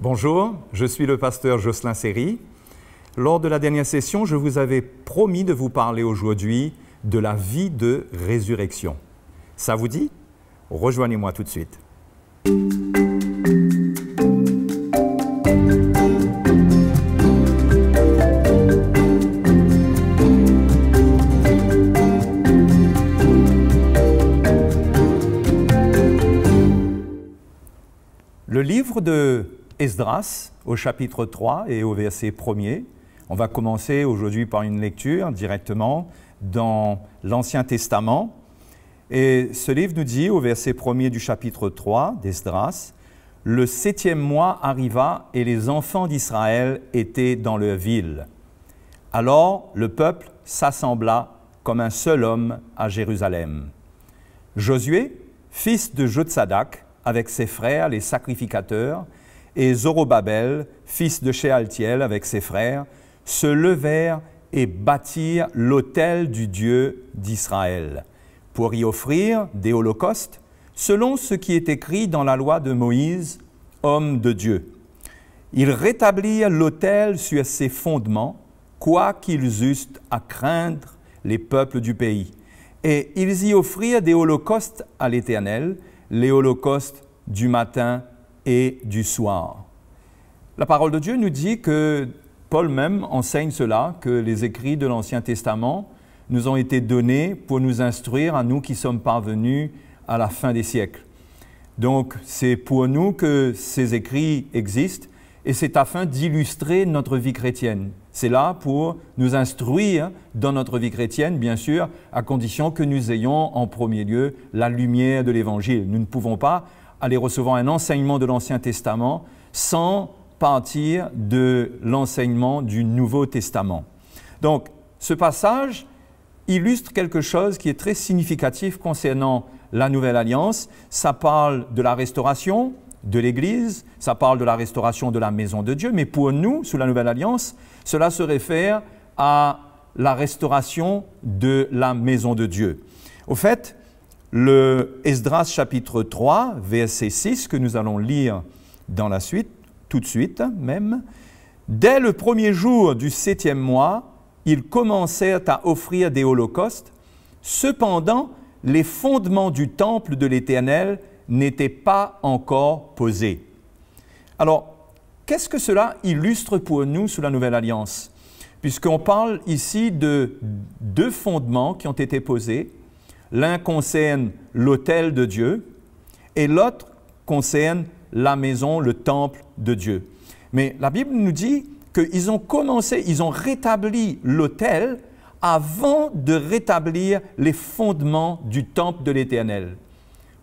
Bonjour, je suis le pasteur Jocelyn Seri. Lors de la dernière session, je vous avais promis de vous parler aujourd'hui de la vie de résurrection. Ça vous dit? Rejoignez-moi tout de suite. Le livre de Esdras, au chapitre 3 et au verset 1er, on va commencer aujourd'hui par une lecture directement dans l'Ancien Testament. Et ce livre nous dit, au verset 1er du chapitre 3 d'Esdras, « Le 7e mois arriva et les enfants d'Israël étaient dans leur ville. Alors le peuple s'assembla comme un seul homme à Jérusalem. Josué, fils de Jotsadak, avec ses frères les sacrificateurs, et Zorobabel, fils de Shealtiel, avec ses frères, se levèrent et bâtirent l'autel du Dieu d'Israël, pour y offrir des holocaustes, selon ce qui est écrit dans la loi de Moïse, homme de Dieu. Ils rétablirent l'autel sur ses fondements, quoiqu'ils eussent à craindre les peuples du pays. Et ils y offrirent des holocaustes à l'Éternel, les holocaustes du matin et du soir. La parole de Dieu nous dit que Paul même enseigne cela, que les écrits de l'Ancien Testament nous ont été donnés pour nous instruire à nous qui sommes parvenus à la fin des siècles. Donc c'est pour nous que ces écrits existent et c'est afin d'illustrer notre vie chrétienne. C'est là pour nous instruire dans notre vie chrétienne, bien sûr, à condition que nous ayons en premier lieu la lumière de l'Évangile. Nous ne pouvons pas aller recevoir un enseignement de l'Ancien Testament sans partir de l'enseignement du Nouveau Testament. Donc, ce passage illustre quelque chose qui est très significatif concernant la Nouvelle Alliance. Ça parle de la restauration de l'Église, ça parle de la restauration de la maison de Dieu, mais pour nous, sous la Nouvelle Alliance, cela se réfère à la restauration de la maison de Dieu. Au fait, le Esdras chapitre 3, verset 6, que nous allons lire dans la suite, tout de suite même, « Dès le premier jour du 7e mois, ils commencèrent à offrir des holocaustes. Cependant, les fondements du temple de l'Éternel n'étaient pas encore posés. » Alors, qu'est-ce que cela illustre pour nous sous la Nouvelle Alliance? Puisqu'on parle ici de deux fondements qui ont été posés. L'un concerne l'autel de Dieu et l'autre concerne la maison, le temple de Dieu. Mais la Bible nous dit qu'ils ont rétabli l'autel avant de rétablir les fondements du temple de l'Éternel.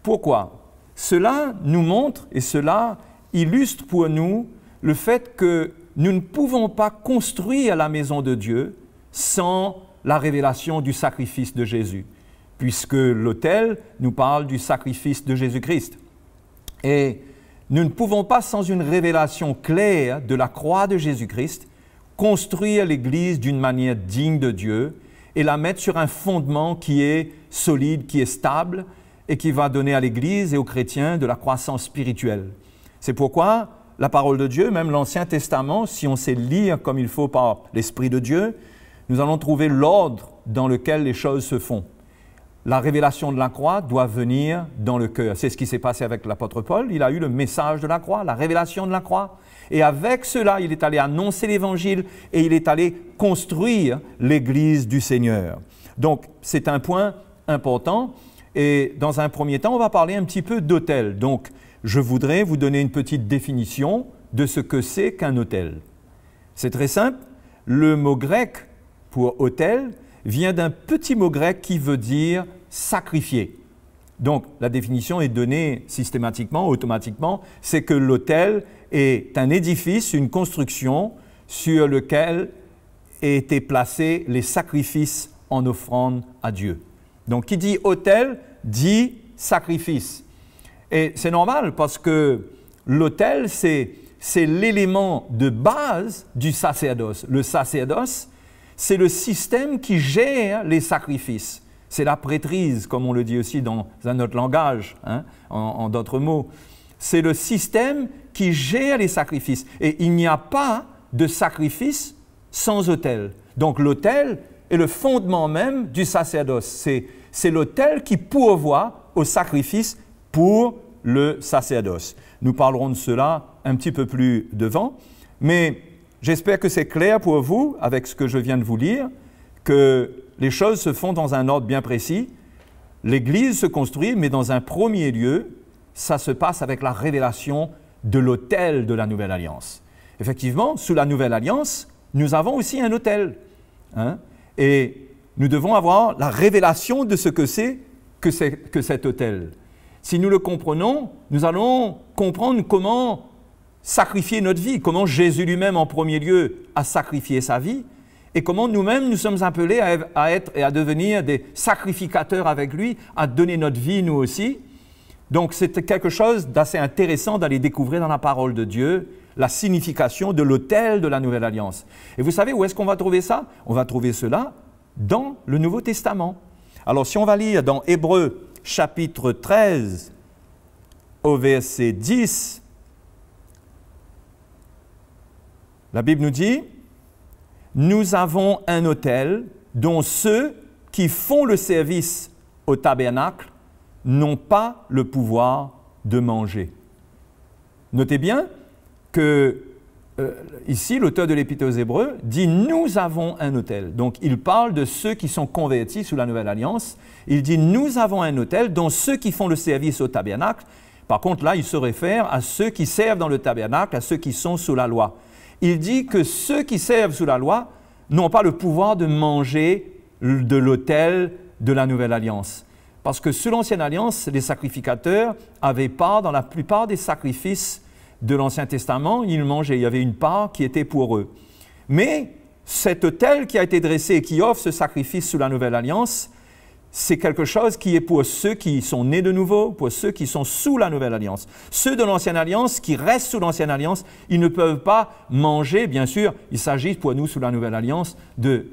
Pourquoi? Cela nous montre et cela illustre pour nous le fait que nous ne pouvons pas construire la maison de Dieu sans la révélation du sacrifice de Jésus, puisque l'autel nous parle du sacrifice de Jésus-Christ. Et nous ne pouvons pas, sans une révélation claire de la croix de Jésus-Christ, construire l'Église d'une manière digne de Dieu et la mettre sur un fondement qui est solide, qui est stable et qui va donner à l'Église et aux chrétiens de la croissance spirituelle. C'est pourquoi la parole de Dieu, même l'Ancien Testament, si on sait lire comme il faut par l'Esprit de Dieu, nous allons trouver l'ordre dans lequel les choses se font. La révélation de la croix doit venir dans le cœur. C'est ce qui s'est passé avec l'apôtre Paul. Il a eu le message de la croix, la révélation de la croix. Et avec cela, il est allé annoncer l'Évangile et il est allé construire l'Église du Seigneur. Donc, c'est un point important. Et dans un premier temps, on va parler un petit peu d'autel. Donc, je voudrais vous donner une petite définition de ce que c'est qu'un autel. C'est très simple. Le mot grec pour autel vient d'un petit mot grec qui veut dire sacrifier. Donc, la définition est donnée systématiquement, automatiquement, c'est que l'autel est un édifice, une construction sur lequel étaient placés les sacrifices en offrande à Dieu. Donc, qui dit autel dit sacrifice. Et c'est normal parce que l'autel, c'est l'élément de base du sacerdoce. Le sacerdoce, c'est le système qui gère les sacrifices. C'est la prêtrise, comme on le dit aussi dans un autre langage, en d'autres mots. c'est le système qui gère les sacrifices. Et il n'y a pas de sacrifice sans autel. Donc l'autel est le fondement même du sacerdoce. C'est l'autel qui pourvoit au sacrifice pour le sacerdoce. Nous parlerons de cela un petit peu plus devant, mais j'espère que c'est clair pour vous, avec ce que je viens de vous lire, que les choses se font dans un ordre bien précis. L'Église se construit, mais dans un premier lieu, ça se passe avec la révélation de l'autel de la Nouvelle Alliance. Effectivement, sous la Nouvelle Alliance, nous avons aussi un autel. Et nous devons avoir la révélation de ce que c'est que cet autel. Si nous le comprenons, nous allons comprendre comment sacrifier notre vie, comment Jésus lui-même en premier lieu a sacrifié sa vie, et comment nous-mêmes nous sommes appelés à être et à devenir des sacrificateurs avec lui, à donner notre vie nous aussi. Donc c'est quelque chose d'assez intéressant d'aller découvrir dans la parole de Dieu la signification de l'autel de la Nouvelle Alliance. Et vous savez où est-ce qu'on va trouver ça? On va trouver cela dans le Nouveau Testament. Alors si on va lire dans Hébreux chapitre 13 au verset 10, la Bible nous dit « Nous avons un autel dont ceux qui font le service au tabernacle n'ont pas le pouvoir de manger. » Notez bien que ici, l'auteur de l'Épître aux Hébreux dit « Nous avons un autel ». Donc, il parle de ceux qui sont convertis sous la Nouvelle Alliance. Il dit « Nous avons un autel dont ceux qui font le service au tabernacle ». Par contre, là, il se réfère à ceux qui servent dans le tabernacle, à ceux qui sont sous la loi. Il dit que ceux qui servent sous la loi n'ont pas le pouvoir de manger de l'autel de la Nouvelle Alliance. Parce que sous l'Ancienne Alliance, les sacrificateurs avaient part dans la plupart des sacrifices de l'Ancien Testament, ils mangeaient, il y avait une part qui était pour eux. Mais cet autel qui a été dressé et qui offre ce sacrifice sous la Nouvelle Alliance, c'est quelque chose qui est pour ceux qui sont nés de nouveau, pour ceux qui sont sous la Nouvelle Alliance. Ceux de l'Ancienne Alliance qui restent sous l'Ancienne Alliance, ils ne peuvent pas manger, bien sûr, il s'agit pour nous sous la Nouvelle Alliance de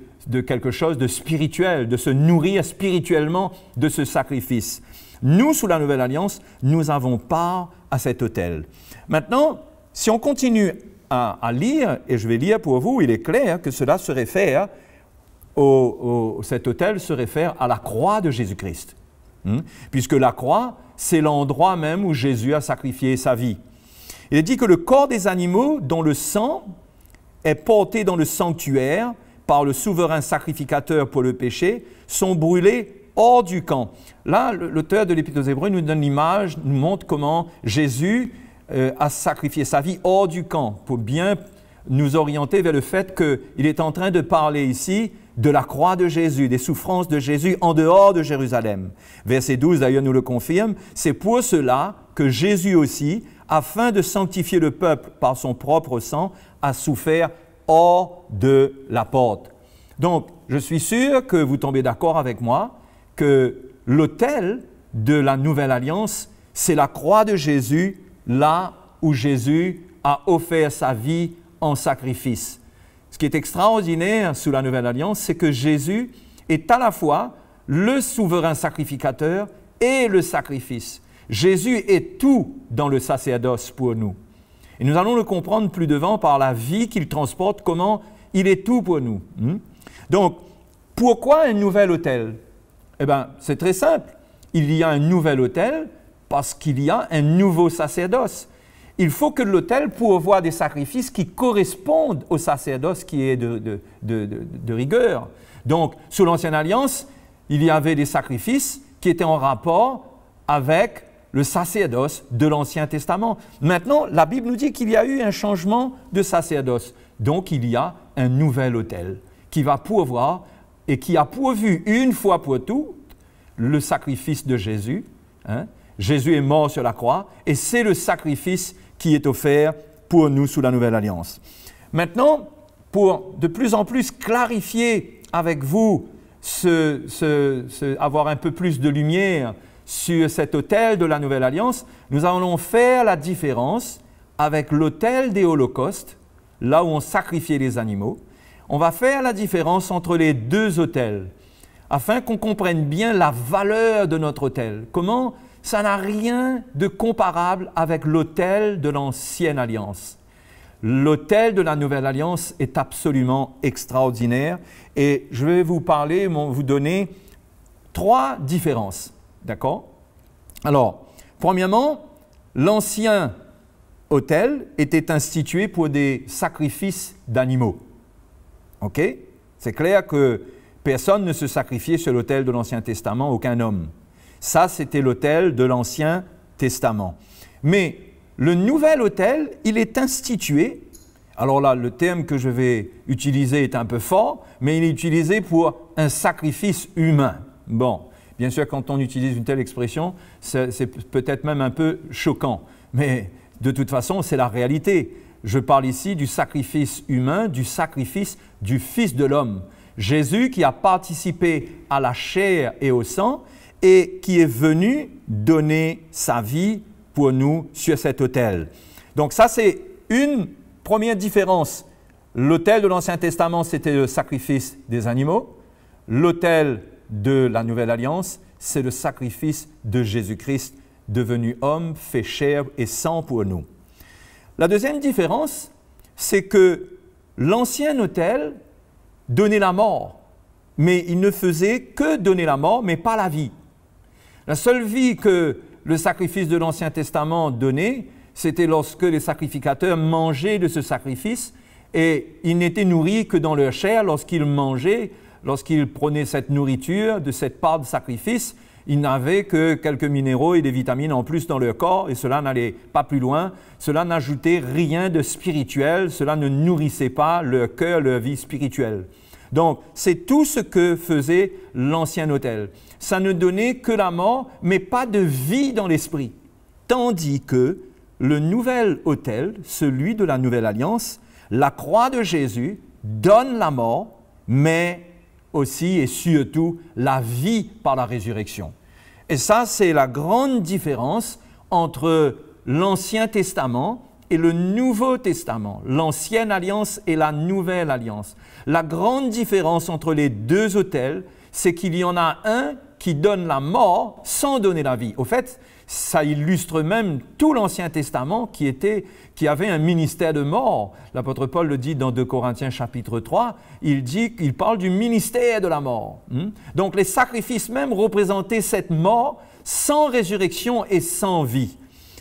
quelque chose de spirituel, de se nourrir spirituellement de ce sacrifice. Nous, sous la Nouvelle Alliance, nous avons part à cet autel. Maintenant, si on continue à lire, et je vais lire pour vous, il est clair que cela se réfère, cet autel se réfère à la croix de Jésus-Christ. Puisque la croix, c'est l'endroit même où Jésus a sacrifié sa vie. Il est dit que le corps des animaux dont le sang est porté dans le sanctuaire par le souverain sacrificateur pour le péché sont brûlés hors du camp. Là, l'auteur de l'Épître aux Hébreux nous donne l'image, nous montre comment Jésus a sacrifié sa vie hors du camp, pour bien nous orienter vers le fait qu'il est en train de parler ici de la croix de Jésus, des souffrances de Jésus en dehors de Jérusalem. Verset 12 d'ailleurs nous le confirme, c'est pour cela que Jésus aussi, afin de sanctifier le peuple par son propre sang, a souffert hors de la porte. Donc, je suis sûr que vous tombez d'accord avec moi que l'autel de la Nouvelle Alliance, c'est la croix de Jésus, là où Jésus a offert sa vie en sacrifice. Ce qui est extraordinaire sous la Nouvelle Alliance, c'est que Jésus est à la fois le souverain sacrificateur et le sacrifice. Jésus est tout dans le sacerdoce pour nous. Et nous allons le comprendre plus devant par la vie qu'il transporte, comment il est tout pour nous. Donc, pourquoi un nouvel autel? Eh bien, c'est très simple. Il y a un nouvel autel parce qu'il y a un nouveau sacerdoce. Il faut que l'autel pourvoie des sacrifices qui correspondent au sacerdoce qui est de rigueur. Donc, sous l'Ancienne Alliance, il y avait des sacrifices qui étaient en rapport avec le sacerdoce de l'Ancien Testament. Maintenant, la Bible nous dit qu'il y a eu un changement de sacerdoce. Donc, il y a un nouvel autel qui va pourvoir et qui a pourvu une fois pour toutes le sacrifice de Jésus. Jésus est mort sur la croix et c'est le sacrifice qui est offert pour nous sous la Nouvelle Alliance. Maintenant, pour de plus en plus clarifier avec vous, avoir un peu plus de lumière sur cet autel de la Nouvelle Alliance, nous allons faire la différence avec l'autel des holocaustes, là où on sacrifiait les animaux. On va faire la différence entre les deux autels, afin qu'on comprenne bien la valeur de notre autel. Comment ça n'a rien de comparable avec l'autel de l'Ancienne Alliance. L'autel de la Nouvelle Alliance est absolument extraordinaire et je vais vous parler, vous donner 3 différences. D'accord? Alors, premièrement, l'ancien autel était institué pour des sacrifices d'animaux. OK? C'est clair que personne ne se sacrifiait sur l'autel de l'Ancien Testament, aucun homme. Ça, c'était l'autel de l'Ancien Testament. Mais le nouvel autel, il est institué, alors là, le terme que je vais utiliser est un peu fort, mais il est utilisé pour un sacrifice humain. Bon, bien sûr, quand on utilise une telle expression, c'est peut-être même un peu choquant, mais de toute façon, c'est la réalité. Je parle ici du sacrifice humain, du sacrifice du Fils de l'homme. Jésus qui a participé à la chair et au sang et qui est venu donner sa vie pour nous sur cet autel. Donc ça, c'est une première différence. L'autel de l'Ancien Testament, c'était le sacrifice des animaux. L'autel de la Nouvelle Alliance, c'est le sacrifice de Jésus-Christ, devenu homme, fait chair et sang pour nous. La deuxième différence, c'est que l'ancien autel donnait la mort, mais il ne faisait que donner la mort, mais pas la vie. La seule vie que le sacrifice de l'Ancien Testament donnait, c'était lorsque les sacrificateurs mangeaient de ce sacrifice et ils n'étaient nourris que dans leur chair lorsqu'ils mangeaient, lorsqu'ils prenaient cette nourriture de cette part de sacrifice. Ils n'avaient que quelques minéraux et des vitamines en plus dans leur corps et cela n'allait pas plus loin. Cela n'ajoutait rien de spirituel, cela ne nourrissait pas leur cœur, leur vie spirituelle. Donc, c'est tout ce que faisait l'ancien autel. Ça ne donnait que la mort, mais pas de vie dans l'esprit. Tandis que le nouvel autel, celui de la Nouvelle Alliance, la croix de Jésus, donne la mort, mais aussi et surtout la vie par la résurrection. Et ça, c'est la grande différence entre l'Ancien Testament et le Nouveau Testament, l'Ancienne Alliance et la Nouvelle Alliance. La grande différence entre les deux autels, c'est qu'il y en a un qui donne la mort sans donner la vie. Au fait, ça illustre même tout l'Ancien Testament qui avait un ministère de mort. L'apôtre Paul le dit dans 2 Corinthiens chapitre 3, il parle du ministère de la mort. Donc les sacrifices même représentaient cette mort sans résurrection et sans vie.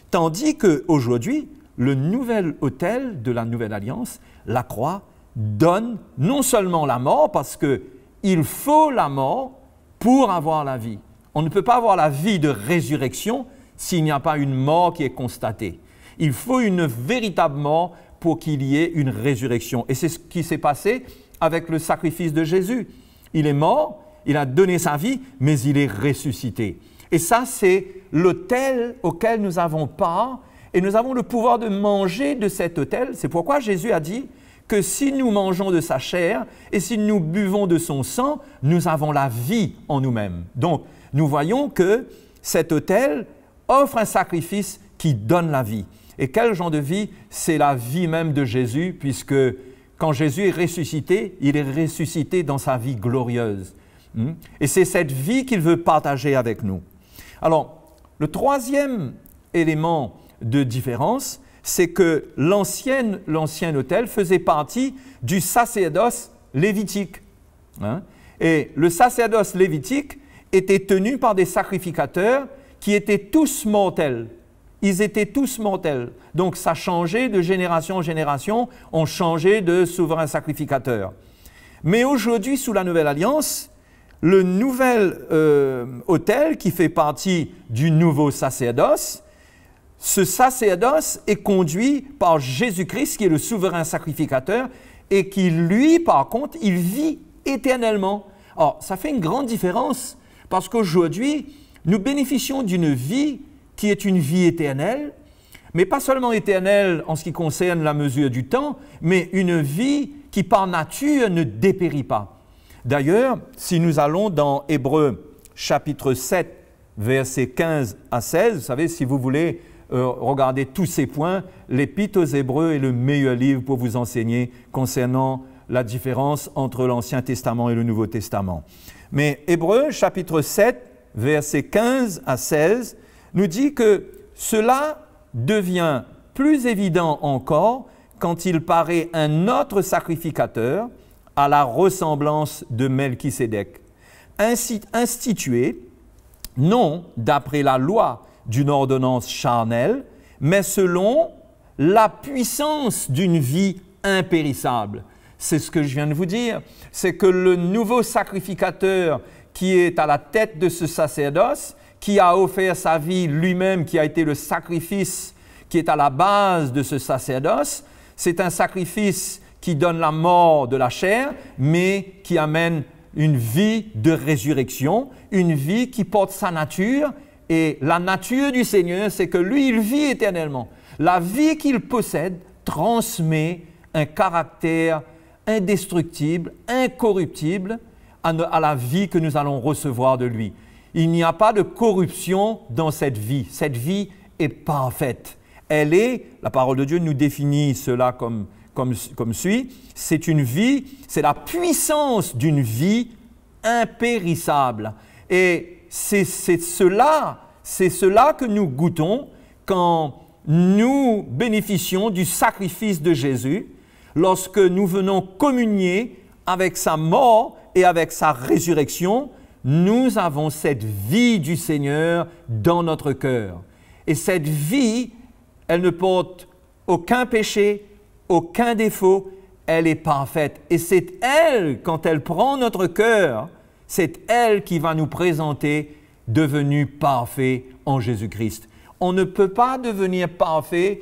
Tandis qu'aujourd'hui, le nouvel autel de la Nouvelle Alliance, la croix, donne non seulement la mort, parce qu'il faut la mort pour avoir la vie. On ne peut pas avoir la vie de résurrection s'il n'y a pas une mort qui est constatée. Il faut une véritable mort pour qu'il y ait une résurrection. Et c'est ce qui s'est passé avec le sacrifice de Jésus. Il est mort, il a donné sa vie, mais il est ressuscité. Et ça, c'est l'autel auquel nous avons part et nous avons le pouvoir de manger de cet autel. C'est pourquoi Jésus a dit que si nous mangeons de sa chair et si nous buvons de son sang, nous avons la vie en nous-mêmes. Donc, nous voyons que cet autel offre un sacrifice qui donne la vie. Et quel genre de vie? C'est la vie même de Jésus, puisque quand Jésus est ressuscité, il est ressuscité dans sa vie glorieuse. Et c'est cette vie qu'il veut partager avec nous. Alors, le troisième élément de différence, c'est que l'ancien autel faisait partie du sacerdoce lévitique. Et le sacerdoce lévitique était tenu par des sacrificateurs qui étaient tous mortels. Ils étaient tous mortels. Donc ça changeait de génération en génération, on changeait de souverain sacrificateur. Mais aujourd'hui, sous la Nouvelle Alliance, le nouvel autel qui fait partie du nouveau sacerdoce, ce sacerdoce est conduit par Jésus-Christ, qui est le souverain sacrificateur, et qui, lui, par contre, il vit éternellement. Alors, ça fait une grande différence, parce qu'aujourd'hui, nous bénéficions d'une vie qui est une vie éternelle, mais pas seulement éternelle en ce qui concerne la mesure du temps, mais une vie qui, par nature, ne dépérit pas. D'ailleurs, si nous allons dans Hébreux chapitre 7, versets 15 à 16, vous savez, si vous voulez regarder tous ces points, l'Épître aux Hébreux est le meilleur livre pour vous enseigner concernant la différence entre l'Ancien Testament et le Nouveau Testament. Mais Hébreux chapitre 7, versets 15 à 16, nous dit que cela devient plus évident encore quand il paraît un autre sacrificateur à la ressemblance de Melchisédek, institué non d'après la loi d'une ordonnance charnelle, mais selon la puissance d'une vie impérissable. C'est ce que je viens de vous dire, c'est que le nouveau sacrificateur qui est à la tête de ce sacerdoce, qui a offert sa vie lui-même, qui a été le sacrifice qui est à la base de ce sacerdoce, c'est un sacrifice qui donne la mort de la chair, mais qui amène une vie de résurrection, une vie qui porte sa nature. Et la nature du Seigneur, c'est que lui, il vit éternellement. La vie qu'il possède transmet un caractère indestructible, incorruptible à la vie que nous allons recevoir de lui. Il n'y a pas de corruption dans cette vie. Cette vie est parfaite. Elle est, la parole de Dieu nous définit cela comme suit, c'est une vie, c'est la puissance d'une vie impérissable. Et c'est cela que nous goûtons quand nous bénéficions du sacrifice de Jésus, lorsque nous venons communier avec sa mort et avec sa résurrection. Nous avons cette vie du Seigneur dans notre cœur. Et cette vie, elle ne porte aucun péché, aucun défaut, elle est parfaite. Et c'est elle, quand elle prend notre cœur, c'est elle qui va nous présenter devenu parfait en Jésus-Christ. On ne peut pas devenir parfait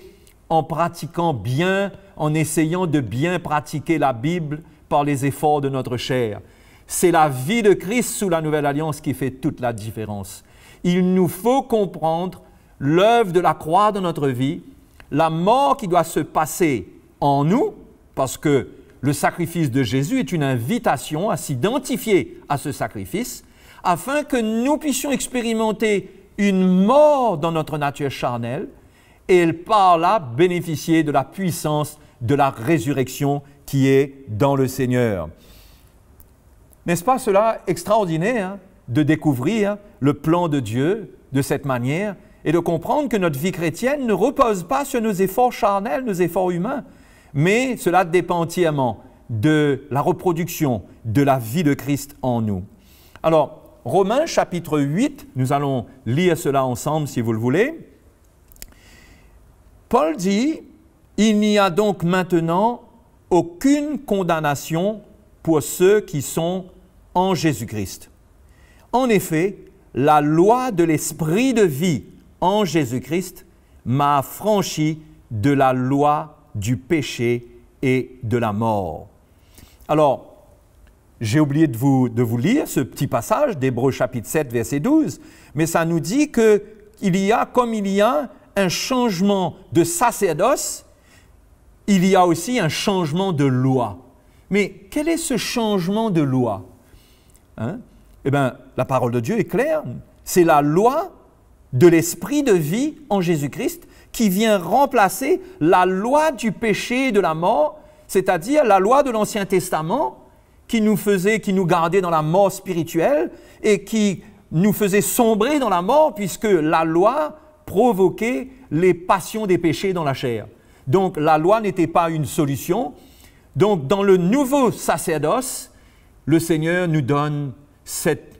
en pratiquant bien, en essayant de bien pratiquer la Bible par les efforts de notre chair. C'est la vie de Christ sous la Nouvelle Alliance qui fait toute la différence. Il nous faut comprendre l'œuvre de la croix dans notre vie, la mort qui doit se passer en nous, parce que le sacrifice de Jésus est une invitation à s'identifier à ce sacrifice, afin que nous puissions expérimenter une mort dans notre nature charnelle et par là bénéficier de la puissance de la résurrection qui est dans le Seigneur. N'est-ce pas cela extraordinaire de découvrir le plan de Dieu de cette manière et de comprendre que notre vie chrétienne ne repose pas sur nos efforts charnels, nos efforts humains, mais cela dépend entièrement de la reproduction de la vie de Christ en nous. Alors, Romains chapitre 8, nous allons lire cela ensemble si vous le voulez. Paul dit, « Il n'y a donc maintenant aucune condamnation pour ceux qui sont en Jésus-Christ. En effet, la loi de l'esprit de vie en Jésus-Christ m'a affranchi de la loi du péché et de la mort. » Alors, j'ai oublié de vous lire ce petit passage d'Hébreux chapitre 7, verset 12, mais ça nous dit qu'il y a, comme il y a un changement de sacerdoce, il y a aussi un changement de loi. Mais quel est ce changement de loi? Eh bien, la parole de Dieu est claire. C'est la loi de l'esprit de vie en Jésus-Christ qui vient remplacer la loi du péché et de la mort, c'est-à-dire la loi de l'Ancien Testament qui nous gardait dans la mort spirituelle et qui nous faisait sombrer dans la mort puisque la loi provoquait les passions des péchés dans la chair. Donc, la loi n'était pas une solution. Donc, dans le nouveau sacerdoce, le Seigneur nous donne cette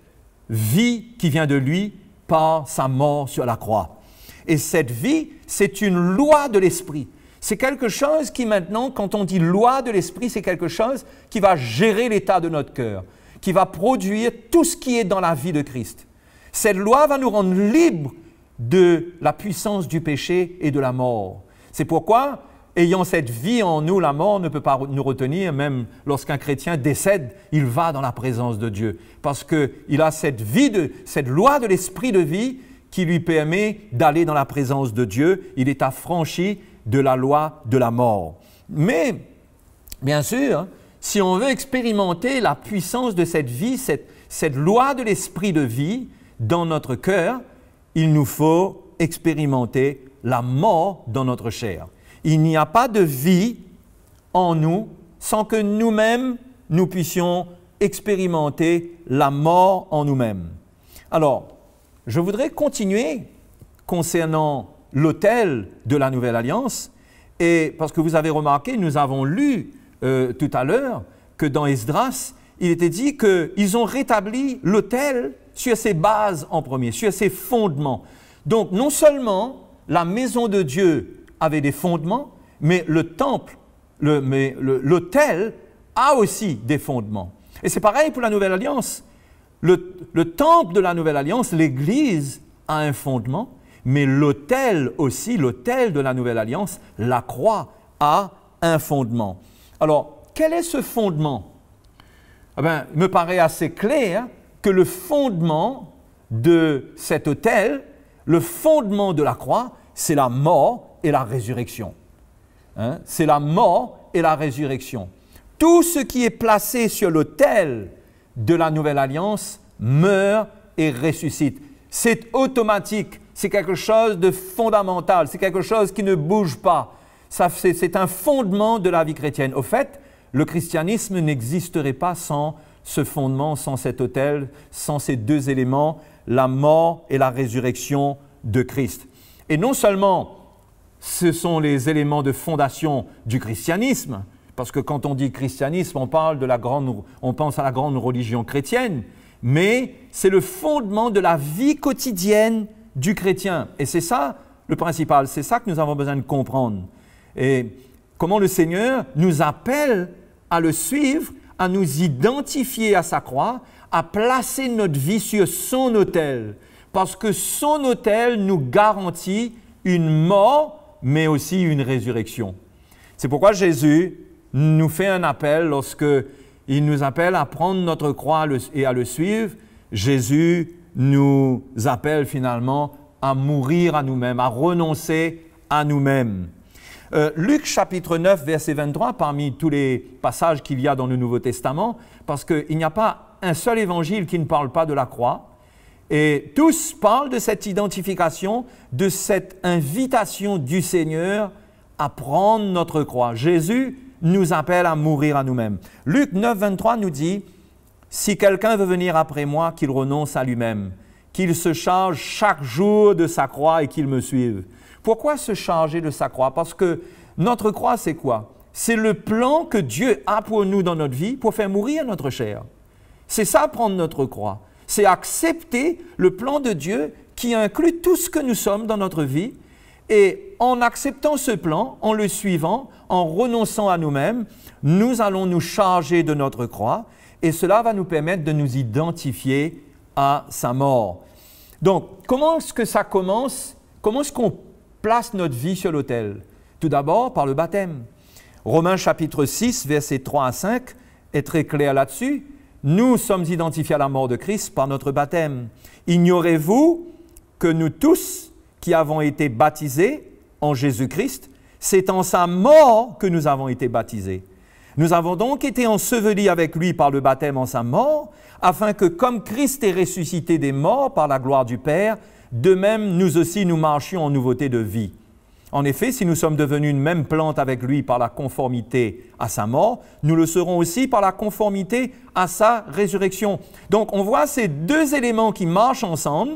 vie qui vient de lui par sa mort sur la croix. Et cette vie, c'est une loi de l'esprit. C'est quelque chose qui maintenant, quand on dit loi de l'esprit, c'est quelque chose qui va gérer l'état de notre cœur, qui va produire tout ce qui est dans la vie de Christ. Cette loi va nous rendre libres de la puissance du péché et de la mort. C'est pourquoi, ayant cette vie en nous, la mort ne peut pas nous retenir. Même lorsqu'un chrétien décède, il va dans la présence de Dieu. Parce qu'il a cette loi de l'esprit de vie qui lui permet d'aller dans la présence de Dieu. Il est affranchi de la loi de la mort. Mais, bien sûr, si on veut expérimenter la puissance de cette vie, cette loi de l'esprit de vie dans notre cœur, il nous faut expérimenter la mort dans notre chair. Il n'y a pas de vie en nous sans que nous-mêmes, nous puissions expérimenter la mort en nous-mêmes. Alors, je voudrais continuer concernant l'autel de la Nouvelle Alliance. Et parce que vous avez remarqué, nous avons lu tout à l'heure que dans Esdras, il était dit qu'ils ont rétabli l'autel sur ses bases en premier, sur ses fondements. Donc non seulement la maison de Dieu avait des fondements, mais le temple, l'autel a aussi des fondements. Et c'est pareil pour la Nouvelle Alliance. Le temple de la Nouvelle Alliance, l'Église, a un fondement, mais l'autel aussi, l'autel de la Nouvelle Alliance, la croix, a un fondement. Alors, quel est ce fondement? Eh bien, il me paraît assez clair que le fondement de cet autel, le fondement de la croix, c'est la mort et la résurrection. Hein? C'est la mort et la résurrection. Tout ce qui est placé sur l'autel de la Nouvelle Alliance meurt et ressuscite. C'est automatique, c'est quelque chose de fondamental, c'est quelque chose qui ne bouge pas. C'est un fondement de la vie chrétienne. Au fait, le christianisme n'existerait pas sans ce fondement, sans cet autel, sans ces deux éléments, la mort et la résurrection de Christ. Et non seulement ce sont les éléments de fondation du christianisme, parce que quand on dit christianisme, on pense à la grande religion chrétienne, mais c'est le fondement de la vie quotidienne du chrétien. Et c'est ça le principal, c'est ça que nous avons besoin de comprendre. Et comment le Seigneur nous appelle à le suivre, à nous identifier à sa croix, à placer notre vie sur son autel, parce que son autel nous garantit une mort, mais aussi une résurrection. C'est pourquoi Jésus nous fait un appel lorsqu'il nous appelle à prendre notre croix et à le suivre. Jésus nous appelle finalement à mourir à nous-mêmes, à renoncer à nous-mêmes. Luc chapitre 9, verset 23, parmi tous les passages qu'il y a dans le Nouveau Testament, parce qu'il n'y a pas un seul évangile qui ne parle pas de la croix, et tous parlent de cette identification, de cette invitation du Seigneur à prendre notre croix. Jésus nous appelle à mourir à nous-mêmes. Luc 9, 23 nous dit « Si quelqu'un veut venir après moi, qu'il renonce à lui-même, qu'il se charge chaque jour de sa croix et qu'il me suive. » Pourquoi se charger de sa croix? Parce que notre croix, c'est quoi? C'est le plan que Dieu a pour nous dans notre vie pour faire mourir notre chair. C'est ça, prendre notre croix. C'est accepter le plan de Dieu qui inclut tout ce que nous sommes dans notre vie. Et en acceptant ce plan, en le suivant, en renonçant à nous-mêmes, nous allons nous charger de notre croix et cela va nous permettre de nous identifier à sa mort. Donc, comment est-ce que ça commence? Comment est-ce qu'on place notre vie sur l'autel? Tout d'abord, par le baptême. Romains chapitre 6, versets 3 à 5 est très clair là-dessus. Nous sommes identifiés à la mort de Christ par notre baptême. Ignorez-vous que nous tous qui avons été baptisés en Jésus-Christ, c'est en sa mort que nous avons été baptisés. Nous avons donc été ensevelis avec lui par le baptême en sa mort, afin que comme Christ est ressuscité des morts par la gloire du Père, de même nous aussi nous marchions en nouveauté de vie. En effet, si nous sommes devenus une même plante avec lui par la conformité à sa mort, nous le serons aussi par la conformité à sa résurrection. Donc on voit ces deux éléments qui marchent ensemble.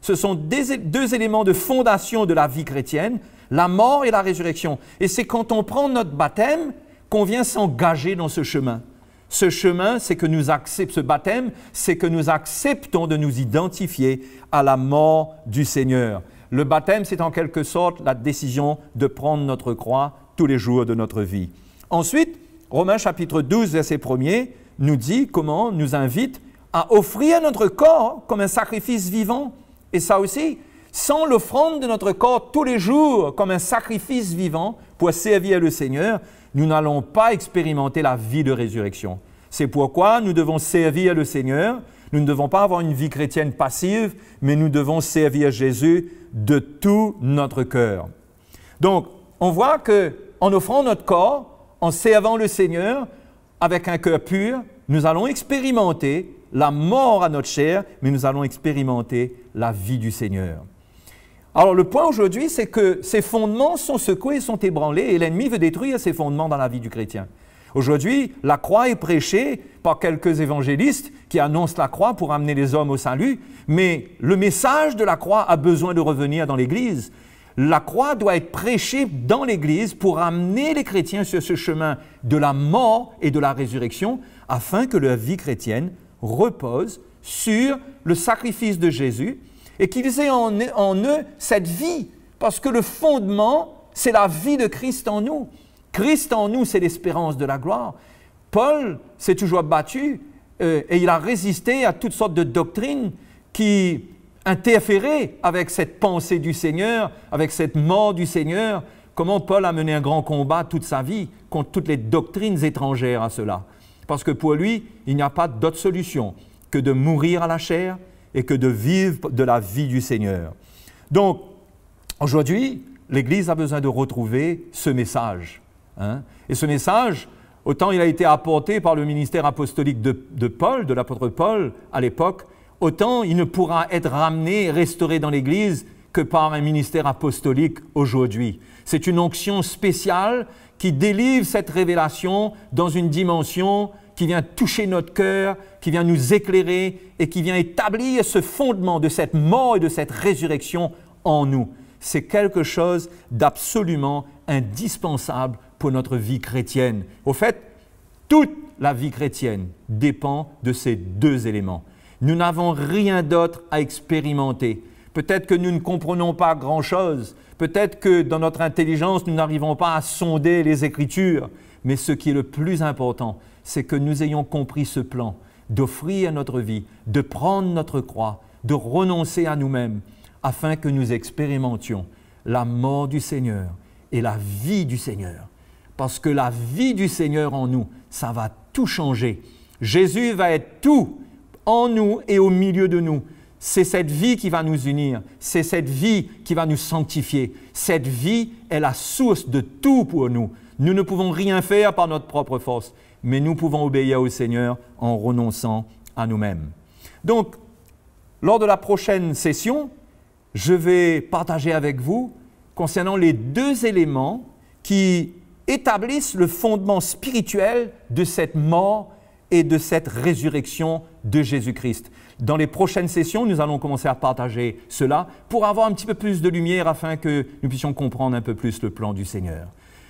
Ce sont deux éléments de fondation de la vie chrétienne, la mort et la résurrection. Et c'est quand on prend notre baptême qu'on vient s'engager dans ce chemin. Ce chemin, c'est que nous acceptons, ce baptême, c'est que nous acceptons de nous identifier à la mort du Seigneur. Le baptême, c'est en quelque sorte la décision de prendre notre croix tous les jours de notre vie. Ensuite, Romains chapitre 12, verset 1er, nous dit comment, nous invite à offrir notre corps comme un sacrifice vivant. Et ça aussi, sans l'offrande de notre corps tous les jours comme un sacrifice vivant pour servir le Seigneur, nous n'allons pas expérimenter la vie de résurrection. C'est pourquoi nous devons servir le Seigneur. Nous ne devons pas avoir une vie chrétienne passive, mais nous devons servir Jésus de tout notre cœur. Donc, on voit qu'en offrant notre corps, en servant le Seigneur, avec un cœur pur, nous allons expérimenter la mort à notre chair, mais nous allons expérimenter la vie du Seigneur. Alors, le point aujourd'hui, c'est que ces fondements sont secoués, sont ébranlés, et l'ennemi veut détruire ces fondements dans la vie du chrétien. Aujourd'hui, la croix est prêchée par quelques évangélistes qui annoncent la croix pour amener les hommes au salut, mais le message de la croix a besoin de revenir dans l'Église. La croix doit être prêchée dans l'Église pour amener les chrétiens sur ce chemin de la mort et de la résurrection, afin que leur vie chrétienne repose sur le sacrifice de Jésus et qu'ils aient en eux cette vie, parce que le fondement, c'est la vie de Christ en nous. Christ en nous, c'est l'espérance de la gloire. Paul s'est toujours battu et il a résisté à toutes sortes de doctrines qui interféraient avec cette pensée du Seigneur, avec cette mort du Seigneur. Comment Paul a mené un grand combat toute sa vie contre toutes les doctrines étrangères à cela. Parce que pour lui, il n'y a pas d'autre solution que de mourir à la chair et que de vivre de la vie du Seigneur. Donc, aujourd'hui, l'Église a besoin de retrouver ce message. Et ce message, autant il a été apporté par le ministère apostolique de Paul, de l'apôtre Paul à l'époque, autant il ne pourra être ramené et restauré dans l'Église que par un ministère apostolique aujourd'hui. C'est une onction spéciale qui délivre cette révélation dans une dimension qui vient toucher notre cœur, qui vient nous éclairer et qui vient établir ce fondement de cette mort et de cette résurrection en nous. C'est quelque chose d'absolument indispensable pour notre vie chrétienne. Au fait, toute la vie chrétienne dépend de ces deux éléments. Nous n'avons rien d'autre à expérimenter. Peut-être que nous ne comprenons pas grand-chose, peut-être que dans notre intelligence, nous n'arrivons pas à sonder les Écritures, mais ce qui est le plus important, c'est que nous ayons compris ce plan d'offrir notre vie, de prendre notre croix, de renoncer à nous-mêmes, afin que nous expérimentions la mort du Seigneur et la vie du Seigneur. Parce que la vie du Seigneur en nous, ça va tout changer. Jésus va être tout en nous et au milieu de nous. C'est cette vie qui va nous unir, c'est cette vie qui va nous sanctifier. Cette vie est la source de tout pour nous. Nous ne pouvons rien faire par notre propre force, mais nous pouvons obéir au Seigneur en renonçant à nous-mêmes. Donc, lors de la prochaine session, je vais partager avec vous concernant les deux éléments qui établissent le fondement spirituel de cette mort et de cette résurrection de Jésus-Christ. Dans les prochaines sessions, nous allons commencer à partager cela pour avoir un petit peu plus de lumière afin que nous puissions comprendre un peu plus le plan du Seigneur.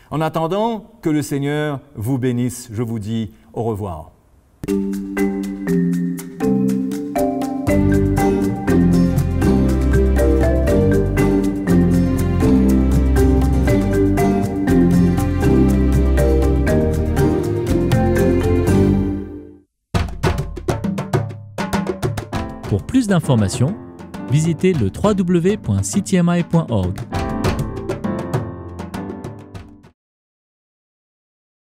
En attendant, que le Seigneur vous bénisse, je vous dis au revoir. Pour plus d'informations, visitez le www.ctmi.org.